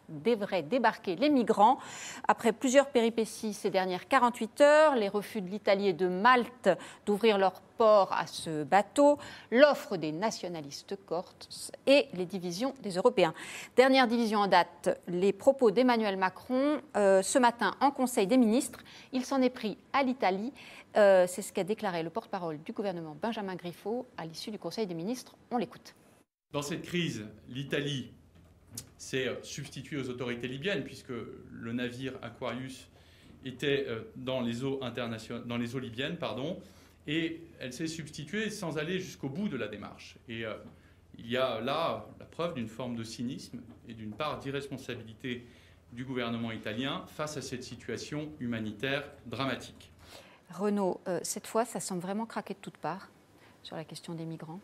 devraient débarquer les migrants. Après plusieurs péripéties ces dernières 48 heures, les refus de l'Italie et de Malte d'ouvrir leur port à ce bateau, l'offre des nationalistes corses et les divisions des Européens. Dernière division en date, les propos d'Emmanuel Macron ce matin en Conseil des ministres. Il s'en est pris à l'Italie. C'est ce qu'a déclaré le porte-parole du gouvernement Benjamin Griveaux à l'issue du Conseil des ministres. On l'écoute. Dans cette crise, l'Italie s'est substituée aux autorités libyennes puisque le navire Aquarius était dans les eaux libyennes, et elle s'est substituée sans aller jusqu'au bout de la démarche. Et il y a là la preuve d'une forme de cynisme et d'une part d'irresponsabilité du gouvernement italien face à cette situation humanitaire dramatique. Renaud, cette fois, ça semble vraiment craquer de toutes parts sur la question des migrants.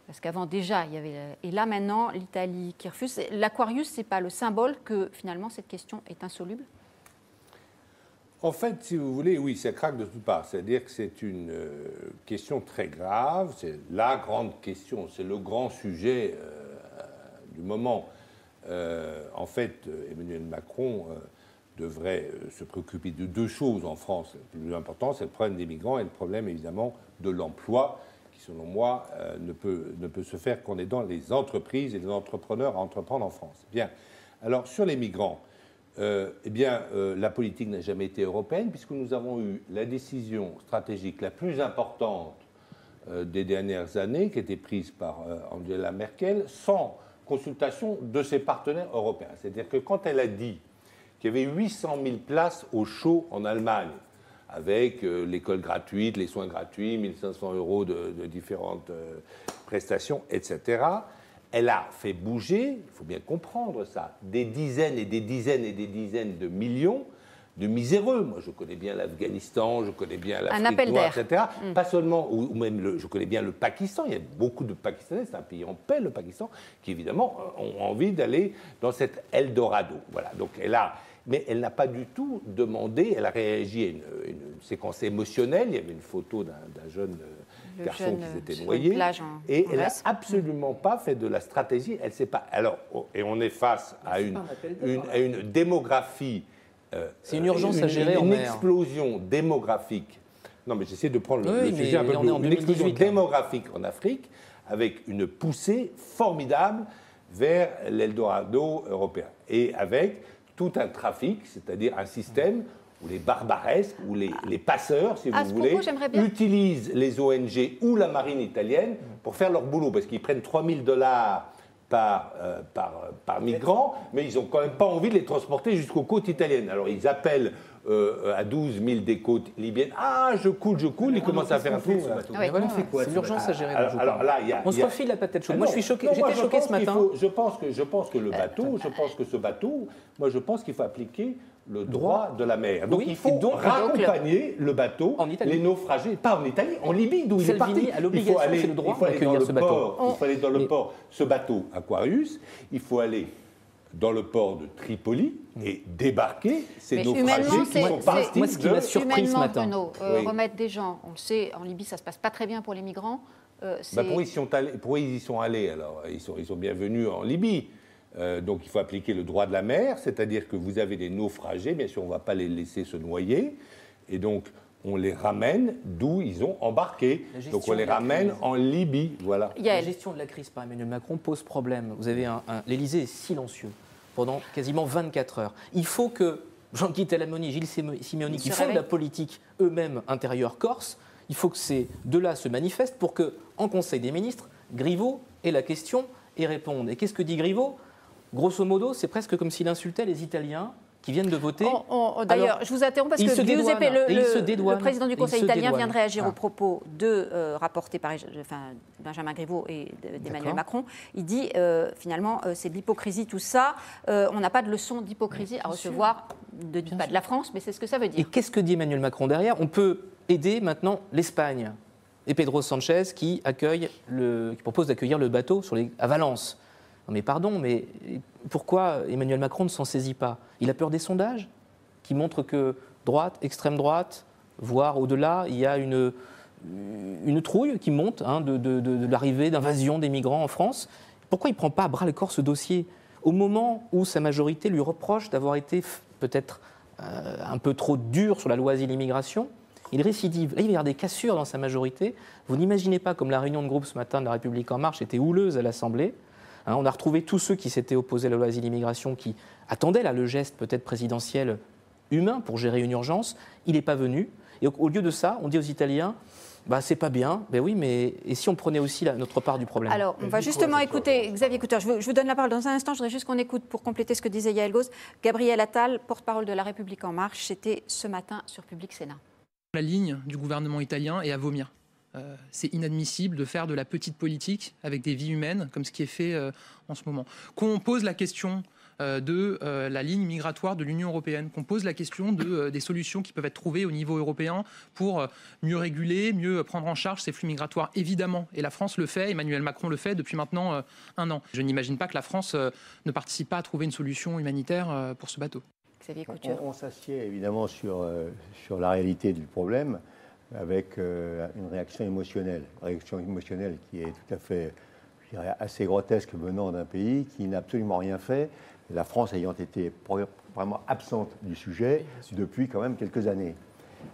Parce qu'avant, déjà, il y avait... Et là, maintenant, l'Italie qui refuse. L'Aquarius, ce n'est pas le symbole que, finalement, cette question est insoluble ? En fait, si vous voulez, oui, ça craque de toutes parts. C'est-à-dire que c'est une question très grave. C'est la grande question. C'est le grand sujet du moment. En fait, Emmanuel Macron devrait se préoccuper de deux choses en France. Le plus important, c'est le problème des migrants et le problème, évidemment, de l'emploi, qui, selon moi, ne peut se faire qu'en aidant les entreprises et les entrepreneurs à entreprendre en France. Bien. Alors, sur les migrants, la politique n'a jamais été européenne, puisque nous avons eu la décision stratégique la plus importante des dernières années, qui a été prise par Angela Merkel, sans consultation de ses partenaires européens. C'est-à-dire que quand elle a dit qu'il y avait 800 000 places au chaud en Allemagne, avec l'école gratuite, les soins gratuits, 1 500 € de différentes prestations, etc., elle a fait bouger, il faut bien comprendre ça, des dizaines et des dizaines et des dizaines de millions de miséreux. Moi, je connais bien l'Afghanistan, je connais bien l'Afrique noire, etc. Pas seulement, ou même, je connais bien le Pakistan. Il y a beaucoup de Pakistanais, c'est un pays en paix, le Pakistan, qui, évidemment, ont envie d'aller dans cet Eldorado. Voilà, donc mais elle n'a pas du tout demandé, elle a réagi à une séquence émotionnelle. Il y avait une photo d'un jeune garçon qui s'était noyé, et elle n'a absolument pas fait de la stratégie. Elle sait pas. Alors, et on est face à une démographie. C'est une urgence à gérer. Une explosion démographique. Non, mais j'essaie de prendre le sujet un peu plus haut. Une explosion démographique en Afrique, avec une poussée formidable vers l'Eldorado européen, et avec tout un trafic, c'est-à-dire un système où les barbaresques, où les passeurs, si vous voulez, utilisent les ONG ou la marine italienne pour faire leur boulot, parce qu'ils prennent 3 000 $ par migrant, mais ils n'ont quand même pas envie de les transporter jusqu'aux côtes italiennes. Alors ils appellent à 12 000 des côtes libyennes. Ah, je coule, ils commencent à faire un tour. C'est une urgence à gérer. Alors là, on se refile la patate chaude. Moi, je suis choqué. J'étais choqué ce matin. Je pense que le bateau, je pense qu'il faut appliquer le droit de la mer. Donc il faut raccompagner le bateau, les naufragés, pas en Italie, en Libye, d'où il est parti. Il faut aller dans le port, ce bateau Aquarius, il faut aller dans le port de Tripoli et débarquer ces naufragés qui sont partis. Moi, ce qui m'a surpris ce matin. Renaud, remettre des gens, on le sait, en Libye, ça ne se passe pas très bien pour les migrants. Pourquoi ils y sont allés alors? Ils sont bienvenus en Libye. Donc il faut appliquer le droit de la mer, c'est-à-dire que vous avez des naufragés, bien sûr on ne va pas les laisser se noyer, et donc on les ramène d'où ils ont embarqué. Donc on les ramène en Libye. Voilà. La gestion de la crise par Emmanuel Macron pose problème. Vous avez l'Élysée est silencieux pendant quasiment 24 heures. Il faut que Jean-Guy Talamoni, Gilles Simeoni, qui font de la politique eux-mêmes intérieure corse, il faut que ces deux-là se manifestent pour qu'en Conseil des ministres, Griveaux ait la question et réponde. Et qu'est-ce que dit Griveaux ? Grosso modo, c'est presque comme s'il insultait les Italiens qui viennent de voter. D'ailleurs, je vous interromps parce que le président du Conseil italien vient de réagir aux propos rapportés par Benjamin Griveaux et d'Emmanuel Macron. Il dit, finalement, c'est de l'hypocrisie tout ça. On n'a pas de leçon d'hypocrisie à recevoir, pas de la France, mais c'est ce que ça veut dire. Et qu'est-ce que dit Emmanuel Macron derrière ? On peut aider maintenant l'Espagne et Pedro Sanchez qui propose d'accueillir le bateau à Valence. Non mais pardon, mais pourquoi Emmanuel Macron ne s'en saisit pas ? Il a peur des sondages qui montrent que droite, extrême droite, voire au-delà, il y a une trouille qui monte de l'arrivée, d'invasion des migrants en France. Pourquoi il ne prend pas à bras le corps ce dossier ? au moment où sa majorité lui reproche d'avoir été peut-être un peu trop dur sur la loi asile-immigration, il récidive. Là, il va y avoir des cassures dans sa majorité. Vous n'imaginez pas comme la réunion de groupe ce matin de La République En Marche était houleuse à l'Assemblée. On a retrouvé tous ceux qui s'étaient opposés à la loi asile-immigration, qui attendaient là le geste peut-être présidentiel humain pour gérer une urgence. Il n'est pas venu. Et au lieu de ça, on dit aux Italiens, c'est pas bien. Ben oui, mais et si on prenait aussi notre part du problème? Alors, on va justement écouter Xavier Couture. Je vous donne la parole dans un instant. Je voudrais juste qu'on écoute, pour compléter ce que disait Yael Gauze, Gabriel Attal, porte-parole de La République En Marche. C'était ce matin sur Public Sénat. La ligne du gouvernement italien est à vomir. C'est inadmissible de faire de la petite politique avec des vies humaines, comme ce qui est fait en ce moment. Qu'on pose la question de la ligne migratoire de l'Union européenne, qu'on pose la question des solutions qui peuvent être trouvées au niveau européen pour mieux réguler, mieux prendre en charge ces flux migratoires, évidemment. Et la France le fait, Emmanuel Macron le fait depuis maintenant 1 an. Je n'imagine pas que la France ne participe pas à trouver une solution humanitaire pour ce bateau. On s'assied évidemment sur la réalité du problème avec une réaction émotionnelle qui est tout à fait, je dirais, assez grotesque venant d'un pays qui n'a absolument rien fait, la France ayant été vraiment absente du sujet depuis quand même quelques années.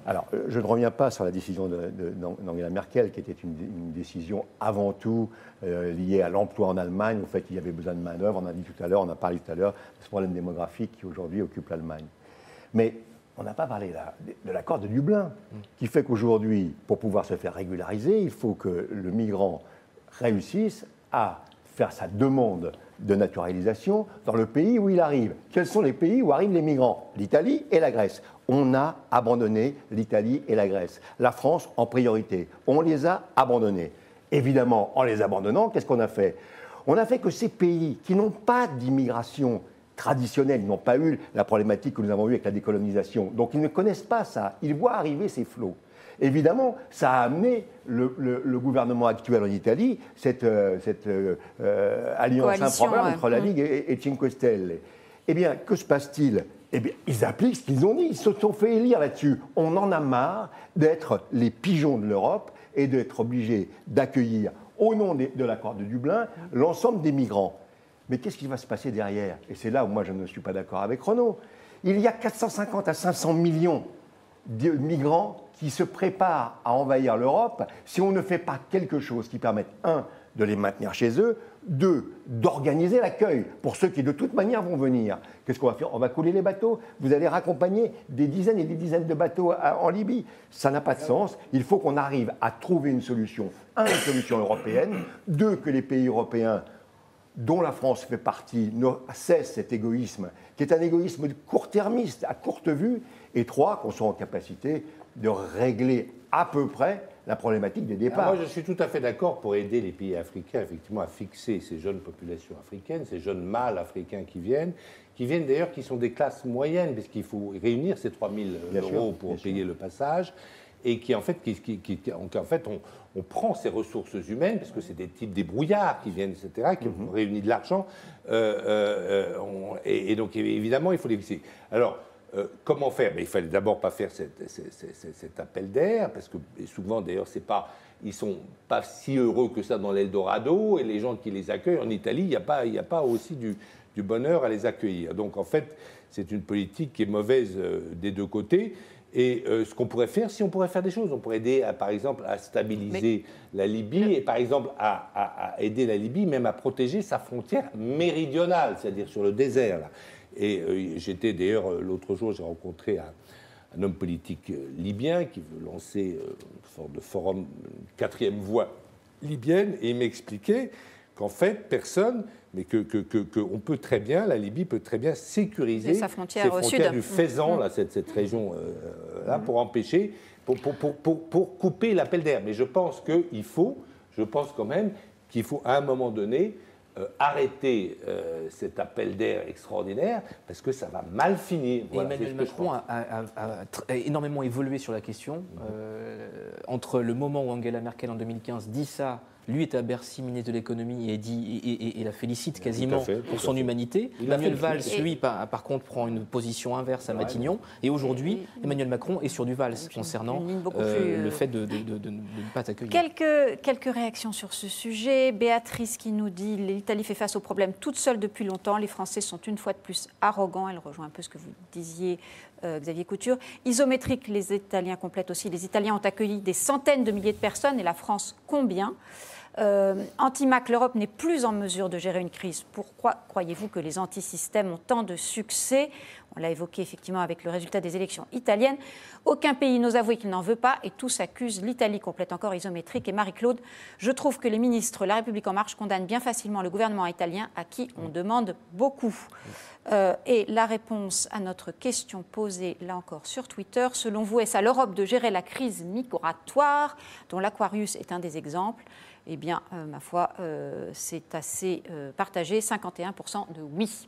Alors, je ne reviens pas sur la décision d'Angela Merkel, qui était une décision avant tout liée à l'emploi en Allemagne, au fait qu'il y avait besoin de main-d'œuvre. On a parlé tout à l'heure de ce problème démographique qui aujourd'hui occupe l'Allemagne. Mais on n'a pas parlé de l'accord de Dublin, qui fait qu'aujourd'hui, pour pouvoir se faire régulariser, il faut que le migrant réussisse à faire sa demande de naturalisation dans le pays où il arrive. Quels sont les pays où arrivent les migrants? L'Italie et la Grèce. On a abandonné l'Italie et la Grèce. La France en priorité. On les a abandonnés. Évidemment, en les abandonnant, qu'est-ce qu'on a fait? On a fait que ces pays qui n'ont pas d'immigration traditionnelle, ils n'ont pas eu la problématique que nous avons eue avec la décolonisation, donc ils ne connaissent pas ça. Ils voient arriver ces flots. Évidemment, ça a amené le gouvernement actuel enItalie, cette alliance improbable entre la Ligue et Cinque Stelle. Eh bien, que se passe-t-il? Eh bien, ils appliquent ce qu'ils ont dit. Ils se sont fait élire là-dessus. On en a marre d'être les pigeons de l'Europe et d'être obligés d'accueillir, au nom de l'accord de Dublin, l'ensemble des migrants. Mais qu'est-ce qui va se passer derrière? Et c'est là où moi je ne suis pas d'accord avec Renaud. Il y a 450 à 500 millions de migrants qui se préparent à envahir l'Europe si on ne fait pas quelque chose qui permette, 1, de les maintenir chez eux, 2, d'organiser l'accueil pour ceux qui de toute manière vont venir. Qu'est-ce qu'on va faire? On va couler les bateaux? Vous allez raccompagner des dizaines et des dizaines de bateaux en Libye? Ça n'a pas de sens. Il faut qu'on arrive à trouver une solution. 1, une solution européenne. 2, que les pays européens, dont la France fait partie, cessent cet égoïsme, qui est un égoïsme court-termiste, à courte vue. Et 3, qu'on soit en capacité de régler à peu près la problématique des départs. Alors moi, je suis tout à fait d'accord pour aider les pays africains, effectivement, à fixer ces jeunes populations africaines, ces jeunes mâles africains qui viennent d'ailleurs, qui sont des classes moyennes, puisqu'il faut réunir ces 3 000 euros pour payer le passage, et qui, en fait, on prend ces ressources humaines, parce que c'est des types débrouillards qui viennent, etc., qui ont réuni de l'argent, et donc, évidemment, il faut les fixer. Alors, comment faire? Il fallait d'abord pas faire cet appel d'air, parce que souvent, d'ailleurs, ils ne sont pas si heureux que ça dans l'Eldorado, et les gens qui les accueillent en Italie, il n'y a pas aussi du bonheur à les accueillir. Donc, en fait, c'est une politique qui est mauvaise des deux côtés. Et ce qu'on pourrait faire, si on pourrait faire des choses, on pourrait aider, par exemple, à stabiliser la Libye, et par exemple, à aider la Libye même à protéger sa frontière méridionale, c'est-à-dire sur le désert, là. Et j'étais d'ailleurs, l'autre jour, j'ai rencontré un homme politique libyen qui veut lancer une sorte de forum, une 4e voie libyenne, et il m'expliquait qu'en fait, mais qu'on peut très bien, la Libye peut très bien sécuriser sa frontière ses frontières du Fezzan, là, cette région là, pour empêcher, pour couper l'appel d'air. Mais je pense quand même qu'il faut à un moment donné arrêter cet appel d'air extraordinaire, parce que ça va mal finir. Voilà, Emmanuel Macron a énormément évolué sur la question. Entre le moment où Angela Merkel, en 2015, dit ça Lui est à Bercy, ministre de l'économie, et la félicite quasiment pour son humanité. Il Manuel Valls, lui, par contre, prend une position inverse à Matignon. Et aujourd'hui, Emmanuel Macron est sur du Valls concernant le fait de ne pas t'accueillir. Quelques réactions sur ce sujet. Béatrice qui nous dit « L'Italie fait face aux problèmes toute seule depuis longtemps. Les Français sont une fois de plus arrogants. » Elle rejoint un peu ce que vous disiez, Xavier Couture. Isométrique, les Italiens complètent aussi. Les Italiens ont accueilli des centaines de milliers de personnes et la France, combien ? Anti-Mac, l'Europe n'est plus en mesure de gérer une crise. Pourquoi croyez-vous que les antisystèmes ont tant de succès ? On l'a évoqué effectivement avec le résultat des élections italiennes. Aucun pays n'ose avouer qu'il n'en veut pas et tous accusent l'Italie, complète encore Isométrique. Et Marie-Claude, je trouve que les ministres La République En Marche condamnent bien facilement le gouvernement italien à qui on demande beaucoup. Et la réponse à notre question posée, là encore, sur Twitter, selon vous, est-ce à l'Europe de gérer la crise migratoire, dont l'Aquarius est un des exemples ? Eh bien, ma foi, c'est assez partagé, 51% de oui.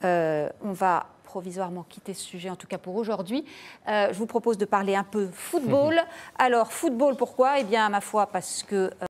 On va provisoirement quitter ce sujet, en tout cas pour aujourd'hui. Je vous propose de parler un peu football. Alors, football, pourquoi ? Eh bien, ma foi, parce que